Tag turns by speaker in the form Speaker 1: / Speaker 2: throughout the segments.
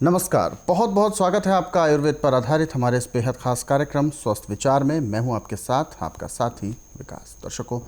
Speaker 1: नमस्कार, बहुत बहुत स्वागत है आपका आयुर्वेद पर आधारित हमारे इस बेहद खास कार्यक्रम स्वस्थ विचार में। मैं हूं आपके साथ आपका साथी विकास। दर्शकों,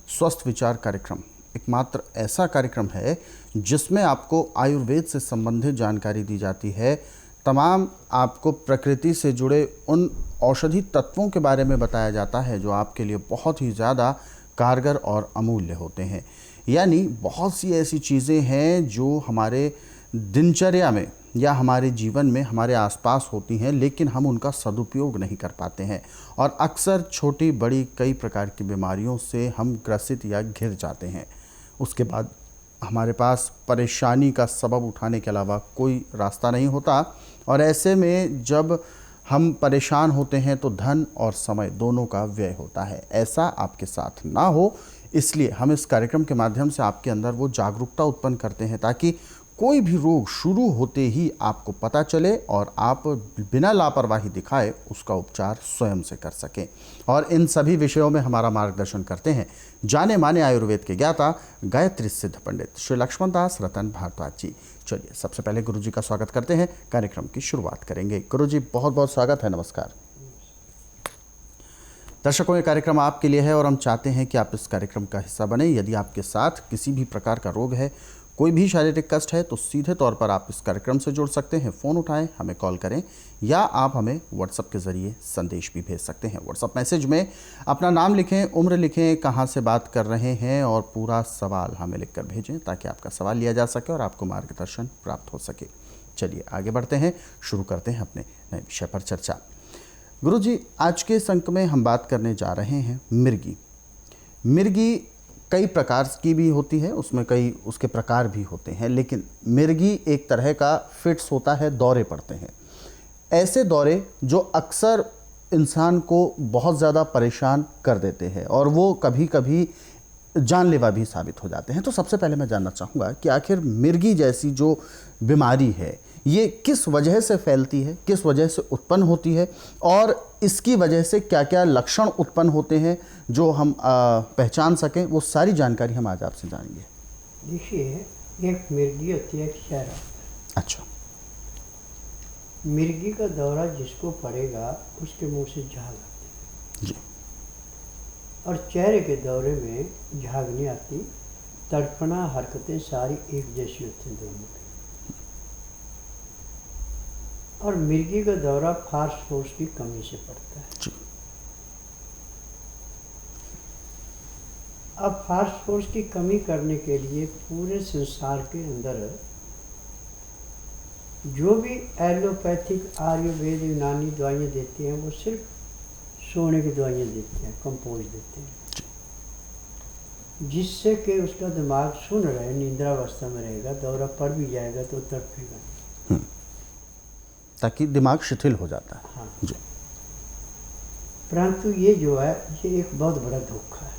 Speaker 1: स्वस्थ विचार कार्यक्रम एकमात्र ऐसा कार्यक्रम है जिसमें आपको आयुर्वेद से संबंधित जानकारी दी जाती है। तमाम आपको प्रकृति से जुड़े उन औषधि तत्वों के बारे में बताया जाता है जो आपके लिए बहुत ही ज़्यादा कारगर और अमूल्य होते हैं। यानी बहुत सी ऐसी चीज़ें हैं जो हमारे दिनचर्या में या हमारे जीवन में हमारे आसपास होती हैं, लेकिन हम उनका सदुपयोग नहीं कर पाते हैं और अक्सर छोटी बड़ी कई प्रकार की बीमारियों से हम ग्रसित या घिर जाते हैं। उसके बाद हमारे पास परेशानी का सबब उठाने के अलावा कोई रास्ता नहीं होता और ऐसे में जब हम परेशान होते हैं तो धन और समय दोनों का व्यय होता है। ऐसा आपके साथ ना हो, इसलिए हम इस कार्यक्रम के माध्यम से आपके अंदर वो जागरूकता उत्पन्न करते हैं ताकि कोई भी रोग शुरू होते ही आपको पता चले और आप बिना लापरवाही दिखाए उसका उपचार स्वयं से कर सकें। और इन सभी विषयों में हमारा मार्गदर्शन करते हैं जाने माने आयुर्वेद के ज्ञाता गायत्री सिद्ध पंडित श्री लक्ष्मण दास रतन भारद्वाज जी। चलिए सबसे पहले गुरु जी का स्वागत करते हैं, कार्यक्रम की शुरुआत करेंगे। गुरु जी बहुत बहुत स्वागत है, नमस्कार। दर्शकों, ये कार्यक्रम आपके लिए है और हम चाहते हैं कि आप इस कार्यक्रम का हिस्सा बने। यदि आपके साथ किसी भी प्रकार का रोग है, कोई भी शारीरिक कष्ट है, तो सीधे तौर पर आप इस कार्यक्रम से जुड़ सकते हैं। फ़ोन उठाएं, हमें कॉल करें या आप हमें व्हाट्सएप के ज़रिए संदेश भी भेज सकते हैं। व्हाट्सएप मैसेज में अपना नाम लिखें, उम्र लिखें, कहां से बात कर रहे हैं और पूरा सवाल हमें लिखकर भेजें ताकि आपका सवाल लिया जा सके और आपको मार्गदर्शन प्राप्त हो सके। चलिए आगे बढ़ते हैं, शुरू करते हैं अपने नए विषय पर चर्चा। गुरु जी, आज के इस अंक में हम बात करने जा रहे हैं मिर्गी। मिर्गी कई प्रकार की भी होती है, उसमें कई उसके प्रकार भी होते हैं, लेकिन मिर्गी एक तरह का फिट्स होता है, दौरे पड़ते हैं। ऐसे दौरे जो अक्सर इंसान को बहुत ज़्यादा परेशान कर देते हैं और वो कभी कभी जानलेवा भी साबित हो जाते हैं। तो सबसे पहले मैं जानना चाहूँगा कि आखिर मिर्गी जैसी जो बीमारी है ये किस वजह से फैलती है, किस वजह से उत्पन्न होती है और इसकी वजह से क्या क्या लक्षण उत्पन्न होते हैं जो हम पहचान सकें, वो सारी जानकारी हम आज आपसे जानेंगे।
Speaker 2: देखिए, एक मिर्गी होती है, एक चेहरा।
Speaker 1: अच्छा।
Speaker 2: मिर्गी का दौरा जिसको पड़ेगा उसके मुंह से झाग आती है
Speaker 1: जी।
Speaker 2: और चेहरे के दौरे में झाग नहीं आती, तड़पना हरकतें सारी एक जैसी होती हैं दोनों की। और मिर्गी का दौरा फास्फोरस की कमी से पड़ता है
Speaker 1: जी।
Speaker 2: अब फास्फोरस की कमी करने के लिए पूरे संसार के अंदर जो भी एलोपैथिक आयुर्वेद यूनानी दवाइयाँ देते हैं वो सिर्फ सोने की दवाइयाँ देते हैं, कंपोज देते हैं, जिससे कि उसका दिमाग सुन रहे, निंद्रावस्था में रहेगा, दौरा पड़ भी जाएगा तो तड़पेगा नहीं,
Speaker 1: ताकि दिमाग शिथिल हो जाता है।
Speaker 2: हाँ
Speaker 1: जी।
Speaker 2: परंतु ये जो है ये एक बहुत बड़ा धोखा है।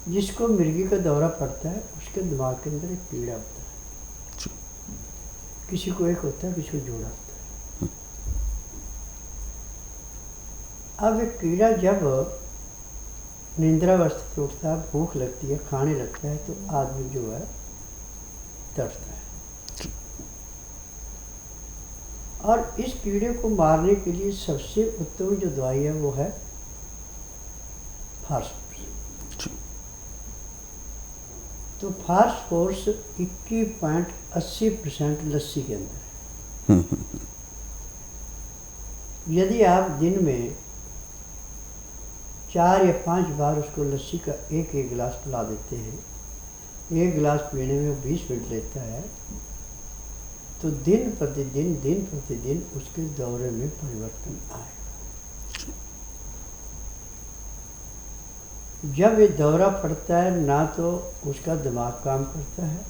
Speaker 2: जिसको मिर्गी का दौरा पड़ता है उसके दिमाग के अंदर एक कीड़ा होता है।
Speaker 1: जी।
Speaker 2: किसी को एक होता है, किसी को जोड़ा होता है। अब एक कीड़ा जब निंद्रावस्था से उठता है, भूख लगती है, खाने लगता है तो आदमी जो है तड़पता है। और इस कीड़े को मारने के लिए सबसे उत्तम जो दवाई है वो है फास्फोरस। तो फास्फोरस 21.80% लस्सी के अंदर है। यदि आप दिन में 4 या 5 बार उसको लस्सी का एक एक गिलास पिला देते हैं, एक गिलास पीने में 20 मिनट लेता है, तो दिन प्रतिदिन उसके दौरे में परिवर्तन आएगा। जब ये दौरा पड़ता है ना तो उसका दिमाग काम करता है,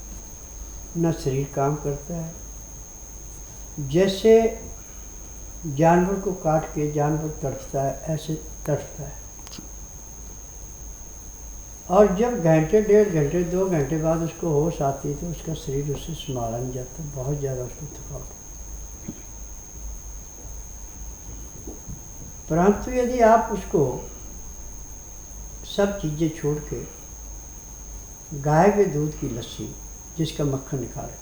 Speaker 2: ना शरीर काम करता है। जैसे जानवर को काट के जानवर तड़पता है, ऐसे तड़पता है। और जब घंटे, 1.5 घंटे, 2 घंटे बाद उसको होश आती है तो उसका शरीर उससे संभाला नहीं जाता, बहुत ज़्यादा उसको थकावट। परंतु यदि आप उसको सब चीज़ें छोड़ के गाय के दूध की लस्सी, जिसका मक्खन निकाल रखा है,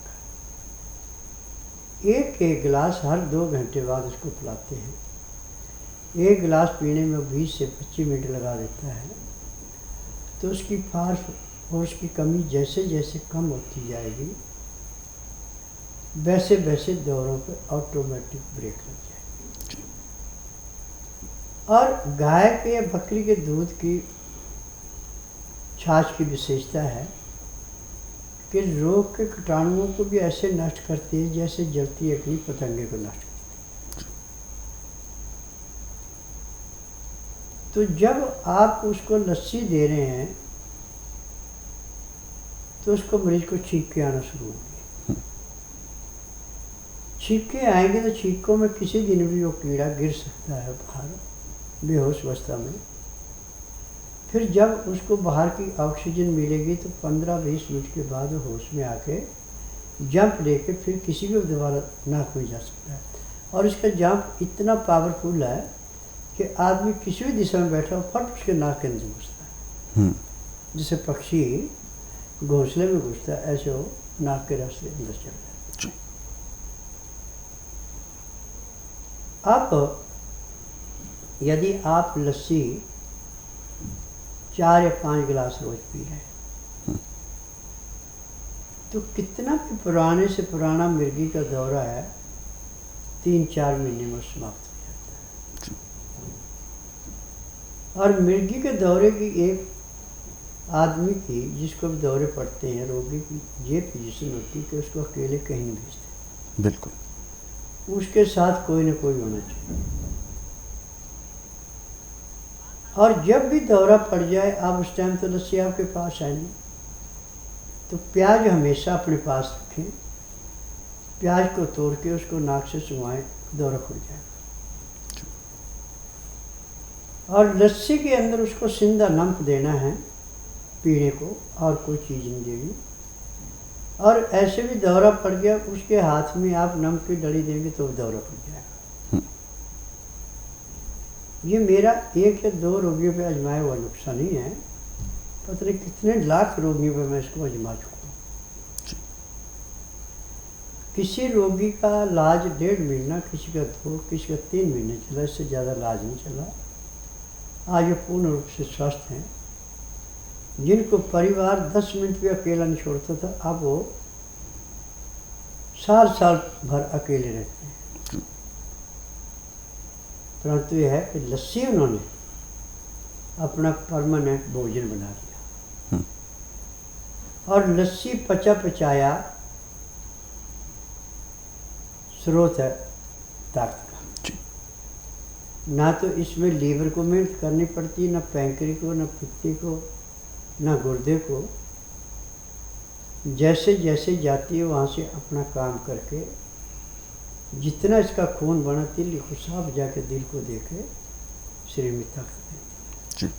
Speaker 2: एक एक गिलास हर 2 घंटे बाद उसको पिलाते हैं। एक गिलास पीने में 20 से 25 मिनट लगा देता है। तो उसकी फास्फोरस की कमी जैसे जैसे कम होती जाएगी वैसे वैसे दौरों पे ऑटोमेटिक ब्रेक लग जाएगी। और गाय के या बकरी के दूध की छाछ की विशेषता है कि रोग के कीटाणुओं को भी ऐसे नष्ट करती है जैसे जलती अग्नि पतंगे को नष्ट करती है। तो जब आप उसको लस्सी दे रहे हैं तो उसको मरीज को छींके आना शुरू होंगे। छींके आएंगे तो छींकों में किसी दिन भी वो कीड़ा गिर सकता है बाहर बेहोश अवस्था में। फिर जब उसको बाहर की ऑक्सीजन मिलेगी तो 15-20 मिनट के बाद वो होश में आके जंप लेके फिर किसी भी दोबारा नाक में जा सकता है। और इसका जंप इतना पावरफुल है कि आदमी किसी भी दिशा में बैठा हो फट उसके नाक के अंदर घुसता है। जैसे पक्षी घोंसले में घुसता है ऐसे वो नाक के रास्ते अंदर चल जाता है। अब यदि आप लस्सी 4 या 5 गिलास रोज पी रहे हैं तो कितना भी पुराने से पुराना मिर्गी का दौरा है 3-4 महीने में समाप्त हो जाता है। और मिर्गी के दौरे की एक आदमी की जिसको भी दौरे पड़ते हैं रोगी की ये पोजीशन होती है कि उसको अकेले कहीं नहीं भेजते।
Speaker 1: बिल्कुल।
Speaker 2: उसके साथ कोई ना कोई होना चाहिए। और जब भी दौरा पड़ जाए आप उस टाइम तो लस्सी आपके पास है नहीं तो प्याज हमेशा अपने पास रखें। प्याज को तोड़ के उसको नाक से चुवाएं, दौरा खुल जाएगा। और लस्सी के अंदर उसको सिंधा नमक देना है पीने को, और कोई चीज़ नहीं देगी। और ऐसे भी दौरा पड़ गया उसके हाथ में आप नमक की डली देंगे तो दौरा पड़ जाएगा। ये मेरा 1 या 2 रोगियों पे आजमाया हुआ नुस्खा नहीं है, पता नहीं कितने लाख रोगियों पे मैं इसको आजमा चुका हूँ। किसी रोगी का इलाज 1.5 महीना, किसी का 2, किसी का 3 महीने चला, इससे ज़्यादा इलाज नहीं चला। आज ये पूर्ण रूप से स्वस्थ हैं। जिनको परिवार 10 मिनट भी अकेला नहीं छोड़ता था अब वो साल भर अकेले रहते हैं। परंतु यह है कि लस्सी उन्होंने अपना परमानेंट भोजन बना लिया। और लस्सी पचा पचाया स्रोत है ताकत का। ना तो इसमें लीवर को मेहनत करनी पड़ती, ना पैंक्री को, ना पित्ती को, ना गुर्दे को। जैसे जैसे जाती है वहाँ से अपना काम करके जितना इसका खून बना तिल को साफ जाके दिल को देके शरीर में ताकत देती है।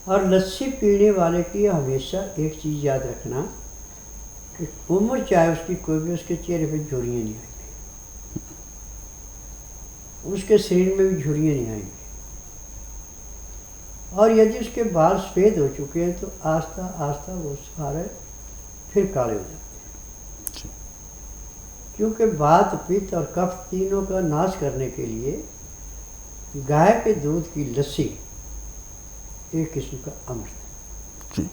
Speaker 2: और लस्सी पीने वाले की हमेशा एक चीज़ याद रखना कि उम्र चाहे उसकी कोई भी, उसके चेहरे पे झुर्रियाँ नहीं आएंगी, उसके शरीर में भी झुर्रियाँ नहीं आएंगी। और यदि उसके बाल सफ़ेद हो चुके हैं तो आस्ता आस्ता वो सारे फिर काले हो जाते हैं। क्योंकि वात, पित्त और कफ तीनों का नाश करने के लिए गाय के दूध की लस्सी एक किस्म का अमृत है।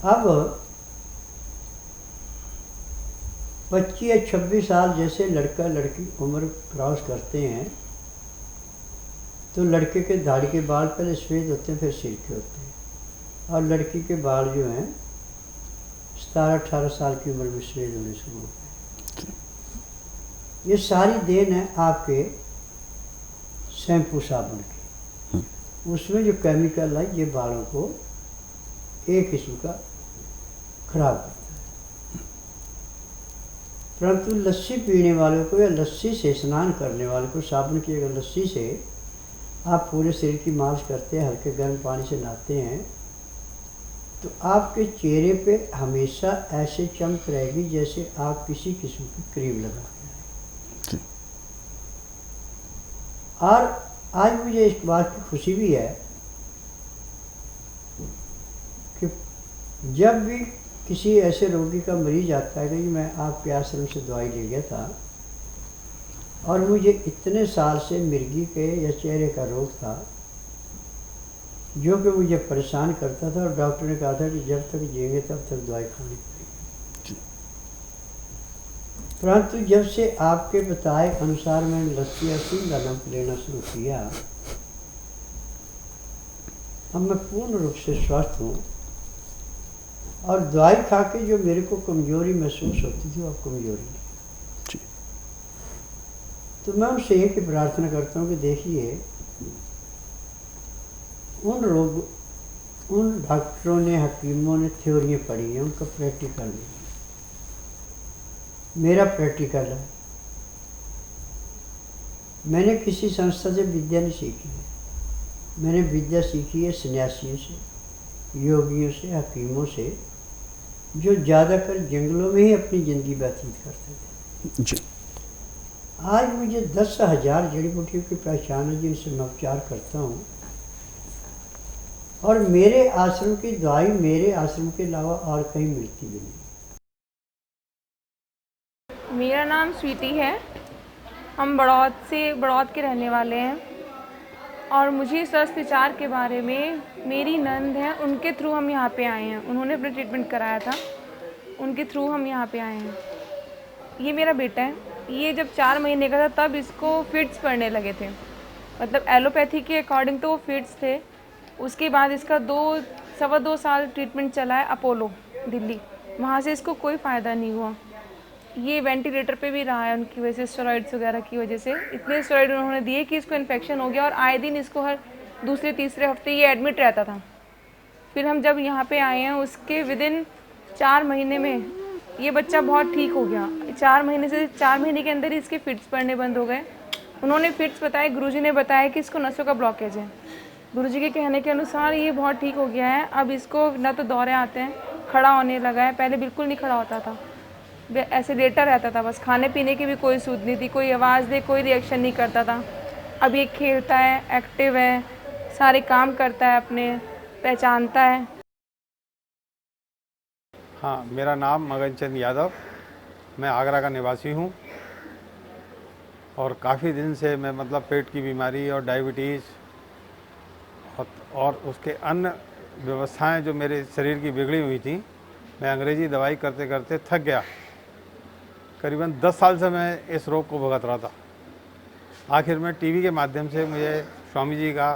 Speaker 2: अब 25 या 26 साल जैसे लड़का लड़की उम्र क्रॉस करते हैं तो लड़के के दाढ़ी के बाल पहले सफ़ेद होते हैं, फिर सिर के होते हैं। और लड़की के बाल जो हैं 17-18 साल की उम्र में सफ़ेद होने शुरू होते हैं। ये सारी देन है आपके शैम्पू साबुन की। उसमें जो केमिकल है ये बालों को एक किस्म का खराब करता है। परंतु लस्सी पीने वालों को या लस्सी से स्नान करने वाले को, साबुन की अगर लस्सी से आप पूरे शरीर की मालिश करते हैं, हल्के गर्म पानी से नहाते हैं तो आपके चेहरे पे हमेशा ऐसे चमक रहेगी जैसे आप किसी किस्म की क्रीम लगा के आए। और आज मुझे इस बात की खुशी भी है कि जब भी किसी ऐसे रोगी का मरीज आता है कि मैं आपके आश्रम से दवाई ले गया था और मुझे इतने साल से मिर्गी के या चेहरे का रोग था जो कि मुझे परेशान करता था, और डॉक्टर ने कहा था कि जब तक जिएंगे तब तक दवाई खानी पड़ेगी। परंतु जब से आपके बताए अनुसार मैंने लस्सी और सिंगा नमक लेना शुरू किया, अब मैं पूर्ण रूप से स्वस्थ हूँ और दवाई खा के जो मेरे को कमजोरी महसूस होती थी वो अब कमजोरी नहीं। तो मैं उनसे एक ही प्रार्थना करता हूँ कि देखिए, उन डॉक्टरों ने, हकीमों ने थ्योरियाँ पढ़ी हैं, उनका प्रैक्टिकल नहीं, मेरा प्रैक्टिकल है। मैंने किसी संस्था से विद्या नहीं सीखी है, मैंने विद्या सीखी है सन्यासियों से, योगियों से, हकीमों से, जो ज़्यादातर जंगलों में ही अपनी ज़िंदगी व्यतीत करते थे।
Speaker 1: जी।
Speaker 2: आज मुझे 10,000 जड़ी बूटियों की पहचान है जिनसे मैं उपचार करता हूँ, और मेरे आश्रम की दवाई मेरे आश्रम के अलावा और कहीं मिलती भी नहीं।
Speaker 3: मेरा नाम स्वीति है। हम बड़ौद के रहने वाले हैं, और मुझे स्वस्थ विचार के बारे में मेरी नंद है, उनके थ्रू हम यहाँ पे आए हैं। उन्होंने अपना ट्रीटमेंट कराया था, उनके थ्रू हम यहाँ पे आए हैं। ये मेरा बेटा है, ये जब 4 महीने का था तब इसको फिट्स पड़ने लगे थे। मतलब एलोपैथी के अकॉर्डिंग तो वो फिट्स थे। उसके बाद इसका 2-2.25 साल ट्रीटमेंट चला है अपोलो दिल्ली, वहाँ से इसको कोई फ़ायदा नहीं हुआ। ये वेंटिलेटर पे भी रहा है उनकी वजह से, स्टेरॉइड्स वगैरह की वजह से। इतने स्टेरॉइड उन्होंने दिए कि इसको इन्फेक्शन हो गया, और आए दिन इसको हर दूसरे-तीसरे हफ्ते ये एडमिट रहता था। फिर हम जब यहाँ पे आए हैं, उसके विदिन 4 महीने में ये बच्चा बहुत ठीक हो गया। 4 महीने के अंदर ही इसके फिट्स पड़ने बंद हो गए। उन्होंने फिट्स बताए, गुरुजी ने बताया कि इसको नसों का ब्लॉकेज है। गुरुजी के कहने के अनुसार ये बहुत ठीक हो गया है। अब इसको ना तो दौरे आते हैं, खड़ा होने लगा है, पहले बिल्कुल नहीं खड़ा होता था, ऐसे लेटा रहता था बस। खाने पीने की भी कोई सूझ नहीं थी, कोई आवाज़ दे कोई रिएक्शन नहीं करता था। अब ये खेलता है, एक्टिव है, सारे काम करता है, अपने पहचानता है।
Speaker 4: हाँ, मेरा नाम मगन चंद यादव, मैं आगरा का निवासी हूँ, और काफ़ी दिन से मैं मतलब पेट की बीमारी और डायबिटीज़ और उसके अन्य व्यवस्थाएं जो मेरे शरीर की बिगड़ी हुई थी, मैं अंग्रेज़ी दवाई करते करते थक गया। करीबन 10 साल से मैं इस रोग को भुगत रहा था। आखिर में टीवी के माध्यम से मुझे स्वामी जी का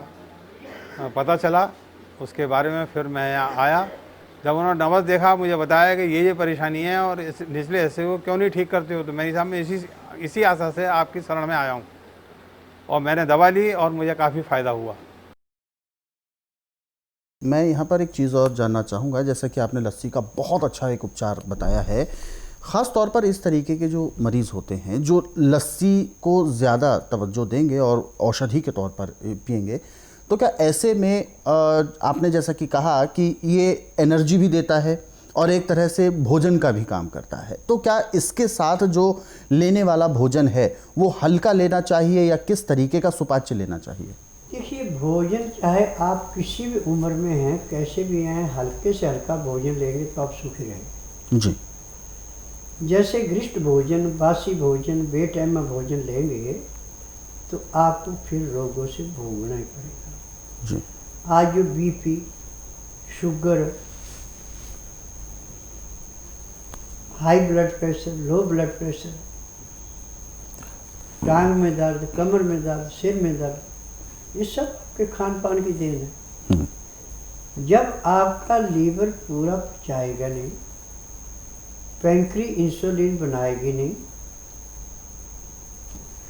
Speaker 4: पता चला, उसके बारे में फिर मैं यहाँ आया। जब उन्होंने नंबर देखा, मुझे बताया कि ये परेशानी है और निचले हिस्से को क्यों नहीं ठीक करते हो, तो मेरे सामने इसी आशा से आपकी शरण में आया हूँ, और मैंने दवा ली और मुझे काफ़ी फ़ायदा हुआ।
Speaker 1: मैं यहाँ पर एक चीज़ और जानना चाहूँगा, जैसा कि आपने लस्सी का बहुत अच्छा एक उपचार बताया है, ख़ास तौर पर इस तरीके के जो मरीज़ होते हैं जो लस्सी को ज़्यादा तवज्जो देंगे और औषधि के तौर पर पिएंगे, तो क्या ऐसे में आपने जैसा कि कहा कि ये एनर्जी भी देता है और एक तरह से भोजन का भी काम करता है, तो क्या इसके साथ जो लेने वाला भोजन है वो हल्का लेना चाहिए या किस तरीके का सुपाच्य लेना चाहिए?
Speaker 2: देखिए, भोजन चाहे आप किसी भी उम्र में हैं, कैसे भी हैं, हल्के से हल्का भोजन लेंगे तो आप सुखी रहेंगे।
Speaker 1: जी।
Speaker 2: जैसे गृष्ट भोजन, बासी भोजन, बेटैमा भोजन लेंगे तो आपको फिर रोगों से भोगना ही पड़ेगा।
Speaker 1: जी।
Speaker 2: आज जो BP, sugar, high blood pressure, low blood pressure, टांग में दर्द, कमर में दर्द, सिर में दर्द, ये सब के खान पान की देन है। जब आपका लीवर पूरा पचाएगा नहीं, पैंक्री इंसुलिन बनाएगी नहीं,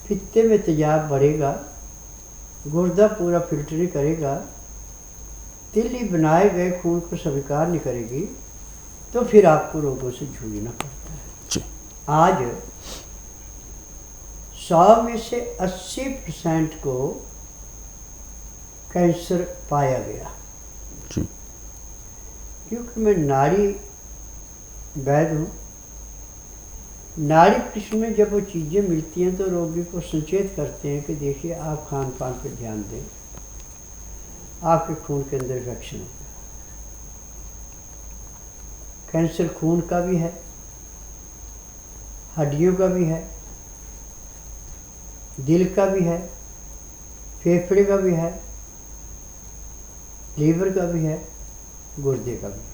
Speaker 2: पित्ते में तेजाब बढ़ेगा, गुर्दा पूरा फिल्टर नहीं करेगा, तिल्ली बनाए गए खून को स्वीकार नहीं करेगी, तो फिर आपको रोगों से जूझना पड़ता है।
Speaker 1: जी।
Speaker 2: आज 100 में से 80% को कैंसर पाया गया।
Speaker 1: जी।
Speaker 2: क्योंकि मैं नाड़ी वैद्य हूँ। नाड़ी कृष्ण में जब वो चीज़ें मिलती हैं तो रोगी को संचेत करते हैं कि देखिए आप खान पान पर ध्यान दें, आपके खून के अंदर इन्फेक्शन हो गया। कैंसर खून का भी है, हड्डियों का भी है, दिल का भी है, फेफड़े का भी है, लीवर का भी है, गुर्दे का भी है।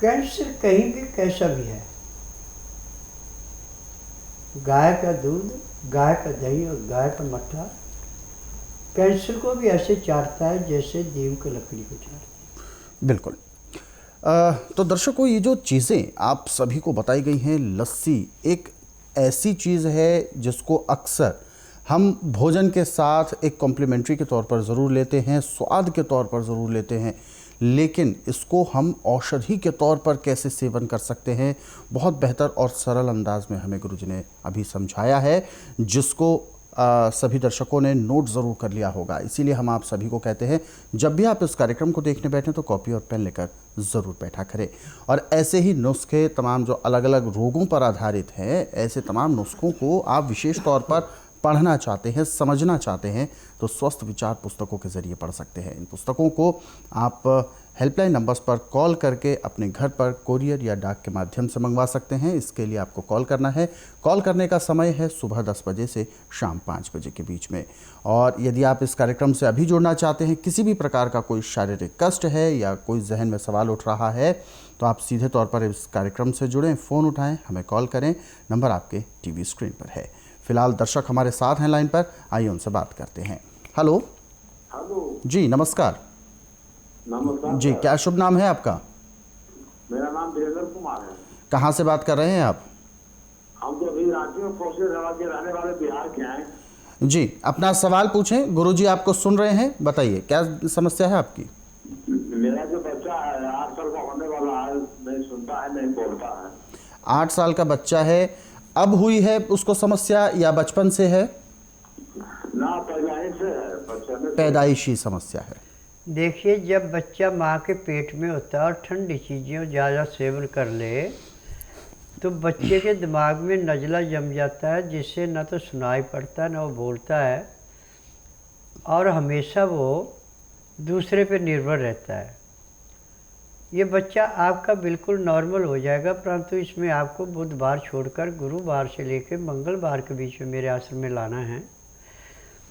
Speaker 2: कैंसर कहीं भी कैसा भी है, गाय का दूध, गाय का दही और गाय का मट्ठा कैंसर को भी ऐसे चाटता है जैसे नीम की लकड़ी को चाटता है।
Speaker 1: बिल्कुल। तो दर्शकों, ये जो चीज़ें आप सभी को बताई गई हैं, लस्सी एक ऐसी चीज़ है जिसको अक्सर हम भोजन के साथ एक कॉम्प्लीमेंट्री के तौर पर ज़रूर लेते हैं, स्वाद के तौर पर ज़रूर लेते हैं, लेकिन इसको हम औषधि के तौर पर कैसे सेवन कर सकते हैं, बहुत बेहतर और सरल अंदाज में हमें गुरुजी ने अभी समझाया है, जिसको सभी दर्शकों ने नोट ज़रूर कर लिया होगा। इसीलिए हम आप सभी को कहते हैं, जब भी आप इस कार्यक्रम को देखने बैठें तो कॉपी और पेन लेकर ज़रूर बैठा करें। और ऐसे ही नुस्खे तमाम जो अलग अलग रोगों पर आधारित हैं, ऐसे तमाम नुस्खों को आप विशेष तौर पर पढ़ना चाहते हैं, समझना चाहते हैं, तो स्वस्थ विचार पुस्तकों के ज़रिए पढ़ सकते हैं। इन पुस्तकों को आप हेल्पलाइन नंबर्स पर कॉल करके अपने घर पर कोरियर या डाक के माध्यम से मंगवा सकते हैं। इसके लिए आपको कॉल करना है। कॉल करने का समय है सुबह 10 बजे से शाम 5 बजे के बीच में। और यदि आप इस कार्यक्रम से अभी जुड़ना चाहते हैं, किसी भी प्रकार का कोई शारीरिक कष्ट है या कोई जहन में सवाल उठ रहा है, तो आप सीधे तौर पर इस कार्यक्रम से जुड़ें, फ़ोन उठाएँ, हमें कॉल करें। नंबर आपके टीवी स्क्रीन पर है। फिलहाल दर्शक हमारे साथ हैं लाइन पर, आइए उनसे बात करते हैं। हेलो।
Speaker 5: हेलो
Speaker 1: जी नमस्कार।
Speaker 5: नमस्कार
Speaker 1: जी, क्या शुभ नाम है आपका?
Speaker 5: मेरा नाम वीरेंद्र कुमार है।
Speaker 1: कहाँ से बात कर रहे हैं आप?
Speaker 5: हम तो अभी रांची में फोर्सेज हवा के रहने वाले बिहार के हैं।
Speaker 1: जी, अपना सवाल पूछें, गुरुजी आपको सुन रहे हैं, बताइए क्या समस्या है आपकी?
Speaker 5: मेरा जो बच्चा है 8 साल का होने वाला है, नहीं सुनता है, नहीं बोलता है।
Speaker 1: 8 साल का बच्चा है, अब हुई है उसको समस्या या बचपन से है?
Speaker 5: ना पैदाइश से है, बच्चे में
Speaker 1: पैदाइशी समस्या है।
Speaker 2: देखिए, जब बच्चा माँ के पेट में होता है और ठंडी चीज़ें ज़्यादा सेवन कर ले तो बच्चे के दिमाग में नज़ला जम जाता है, जिससे ना तो सुनाई पड़ता है ना वो बोलता है, और हमेशा वो दूसरे पे निर्भर रहता है। ये बच्चा आपका बिल्कुल नॉर्मल हो जाएगा, परंतु इसमें आपको बुधवार छोड़कर गुरुवार से लेकर मंगलवार के बीच में मेरे आश्रम में लाना है।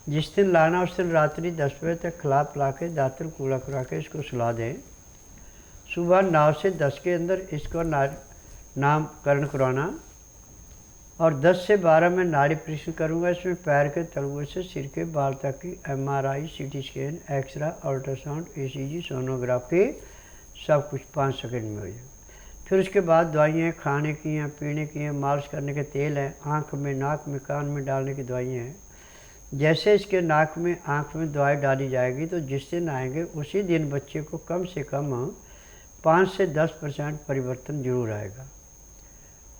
Speaker 2: जिस दिन लाना उस दिन रात्रि 10 बजे तक खिला पिला के दातुर कूड़ा करा के इसको सुला दें। सुबह 9 से 10 के अंदर इसको नामकरण कराना, और 10 से 12 में नाड़ी परीक्षण करूँगा। इसमें पैर के तलुए से सिर के बाल तक की MRI, CT scan, X-ray, ultrasound, ECG, sonography सब कुछ 5 सेकंड में हो जाएगा। फिर उसके बाद दवाइयाँ खाने की हैं, पीने की हैं, मालिश करने के तेल हैं, आँख में, नाक में, कान में डालने की दवाइयाँ हैं। जैसे इसके नाक में, आँख में दवाई डाली जाएगी तो जिस दिन आएंगे उसी दिन बच्चे को कम से कम 5 से 10% परिवर्तन जरूर आएगा।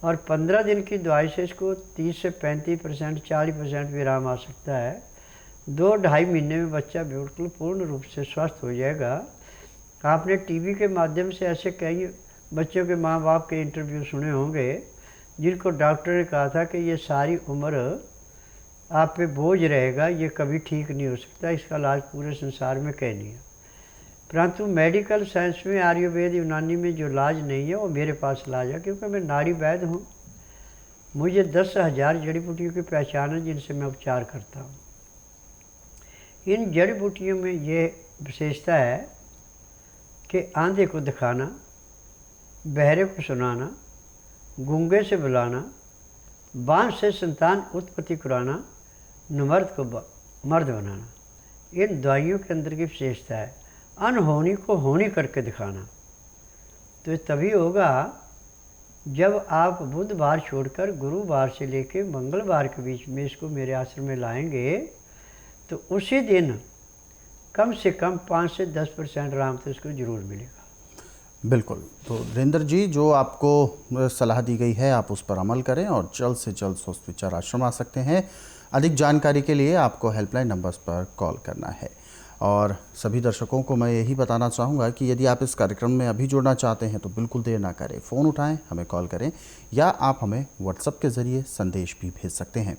Speaker 2: और 15 दिन की दवाई से इसको 30 से 35%, 40% भी आराम आ सकता है। 2-2.5 महीने में बच्चा बिल्कुल पूर्ण रूप से स्वस्थ हो जाएगा। आपने टीवी के माध्यम से ऐसे कई बच्चों के माँ बाप के इंटरव्यू सुने होंगे जिनको डॉक्टर ने कहा था कि ये सारी उम्र आप पे बोझ रहेगा, ये कभी ठीक नहीं हो सकता, इसका इलाज पूरे संसार में कहीं नहीं है। परंतु मेडिकल साइंस में, आयुर्वेद, यूनानी में जो इलाज नहीं है वो मेरे पास इलाज है, क्योंकि मैं नाड़ी वैद्य हूँ। मुझे 10,000 जड़ी बूटियों की पहचान है जिनसे मैं उपचार करता हूँ। इन जड़ी बूटियों में ये विशेषता है कि आंधे को दिखाना, बहरे को सुनाना, गूंगे से बुलाना, बांझ से संतान उत्पत्ति कराना, नमर्द को मर्द बनाना, इन दवाइयों के अंदर की विशेषता है। अनहोनी को होनी करके दिखाना। तो तभी होगा जब आप बुधवार छोड़कर गुरुवार से लेकर मंगलवार के बीच में इसको मेरे आश्रम में लाएंगे तो उसी दिन कम से कम 5 से 10% आराम तो इसको ज़रूर मिलेगा।
Speaker 1: बिल्कुल। तो वीरेंद्र जी, जो आपको सलाह दी गई है आप उस पर अमल करें और जल्द से जल्द स्वस्थ विचार आश्रम आ सकते हैं। अधिक जानकारी के लिए आपको हेल्पलाइन नंबर्स पर कॉल करना है। और सभी दर्शकों को मैं यही बताना चाहूँगा कि यदि आप इस कार्यक्रम में अभी जुड़ना चाहते हैं तो बिल्कुल देर ना करें, फ़ोन उठाएं, हमें कॉल करें, या आप हमें व्हाट्सएप के ज़रिए संदेश भी भेज सकते हैं।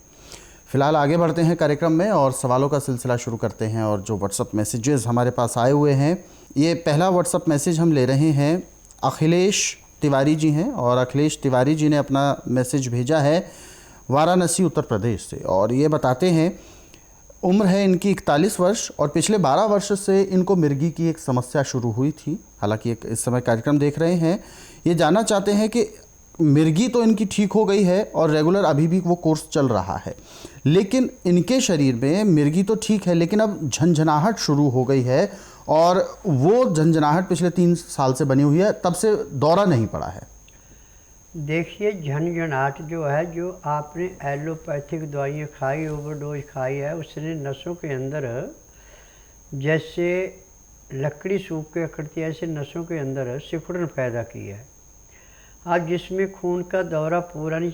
Speaker 1: फिलहाल आगे बढ़ते हैं कार्यक्रम में और सवालों का सिलसिला शुरू करते हैं। और जो व्हाट्सएप मैसेजेस हमारे पास आए हुए हैं ये पहला व्हाट्सअप मैसेज हम ले रहे हैं, अखिलेश तिवारी जी हैं और अखिलेश तिवारी जी ने अपना मैसेज भेजा है वाराणसी उत्तर प्रदेश से और ये बताते हैं उम्र है इनकी 41 वर्ष और पिछले 12 वर्ष से इनको मिर्गी की एक समस्या शुरू हुई थी। हालांकि एक इस समय कार्यक्रम देख रहे हैं, ये जानना चाहते हैं कि मिर्गी तो इनकी ठीक हो गई है और रेगुलर अभी भी वो कोर्स चल रहा है, लेकिन इनके शरीर में मिर्गी तो ठीक है लेकिन अब झंझनाहट शुरू हो गई है और वो झंझनाहट पिछले 3 साल से बनी हुई है, तब से दौरा नहीं पड़ा है।
Speaker 2: देखिए, झंझनाहट जो है, जो आपने एलोपैथिक दवाइयाँ खाई, ओवरडोज खाई है, उसने नसों के अंदर जैसे लकड़ी सूख के अकड़ती है ऐसे नसों के अंदर सिकुड़न पैदा की है। आज जिसमें खून का दौरा पूरा नहीं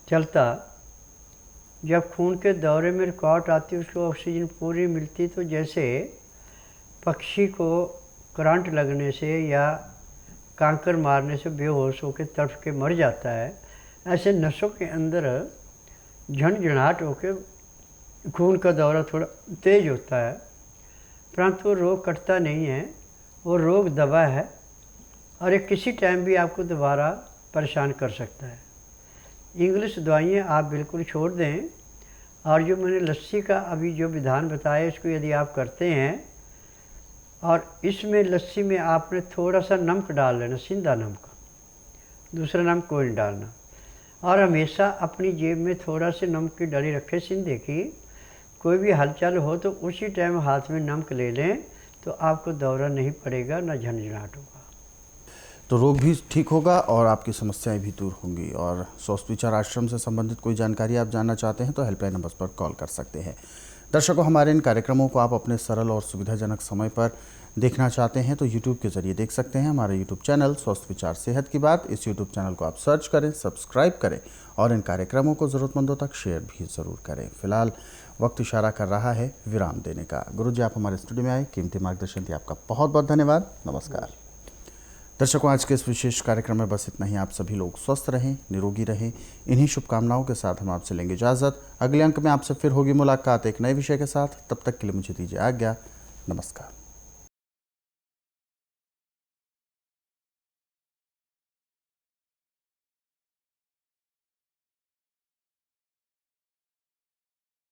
Speaker 2: चलता, जब खून के दौरे में रुकावट आती है उसको ऑक्सीजन पूरी मिलती, तो जैसे पक्षी को करंट लगने से या कांकर मारने से बेहोश होकर तड़फ के मर जाता है, ऐसे नसों के अंदर झंझनाहट होकर खून का दौरा थोड़ा तेज होता है, परंतु वो रोग कटता नहीं है, वो रोग दबा है और ये किसी टाइम भी आपको दोबारा परेशान कर सकता है। इंग्लिश दवाइयाँ आप बिल्कुल छोड़ दें और जो मैंने लस्सी का अभी जो विधान बताया इसको यदि आप करते हैं और इसमें लस्सी में आपने थोड़ा सा नमक डाल लेना, सिंधा नमक, दूसरा नमक कोई नहीं डालना, और हमेशा अपनी जेब में थोड़ा से नमक की डली रखें सिंधे की। कोई भी हलचल हो तो उसी टाइम हाथ में नमक ले लें तो आपको दौरा नहीं पड़ेगा, ना झंझनाहट होगा,
Speaker 1: तो रोग भी ठीक होगा और आपकी समस्याएं भी दूर होंगी। और स्वस्थ विचार आश्रम से संबंधित कोई जानकारी आप जानना चाहते हैं तो हेल्पलाइन नंबर पर कॉल कर सकते हैं। दर्शकों, हमारे इन कार्यक्रमों को आप अपने सरल और सुविधाजनक समय पर देखना चाहते हैं तो YouTube के जरिए देख सकते हैं। हमारे YouTube चैनल स्वस्थ विचार सेहत की बात, इस YouTube चैनल को आप सर्च करें, सब्सक्राइब करें और इन कार्यक्रमों को ज़रूरतमंदों तक शेयर भी ज़रूर करें। फिलहाल वक्त इशारा कर रहा है विराम देने का। गुरुजी, आप हमारे स्टूडियो में आए, कीमती मार्गदर्शन दिया, आपका बहुत बहुत धन्यवाद। नमस्कार। दर्शकों, आज के इस विशेष कार्यक्रम में बस इतना ही। आप सभी लोग स्वस्थ रहें, निरोगी रहें, इन्हीं शुभकामनाओं के साथ हम आपसे लेंगे इजाज़त। अगले अंक में आपसे फिर होगी मुलाकात एक नए विषय के साथ। तब तक के लिए मुझे दीजिए आज्ञा। नमस्कार।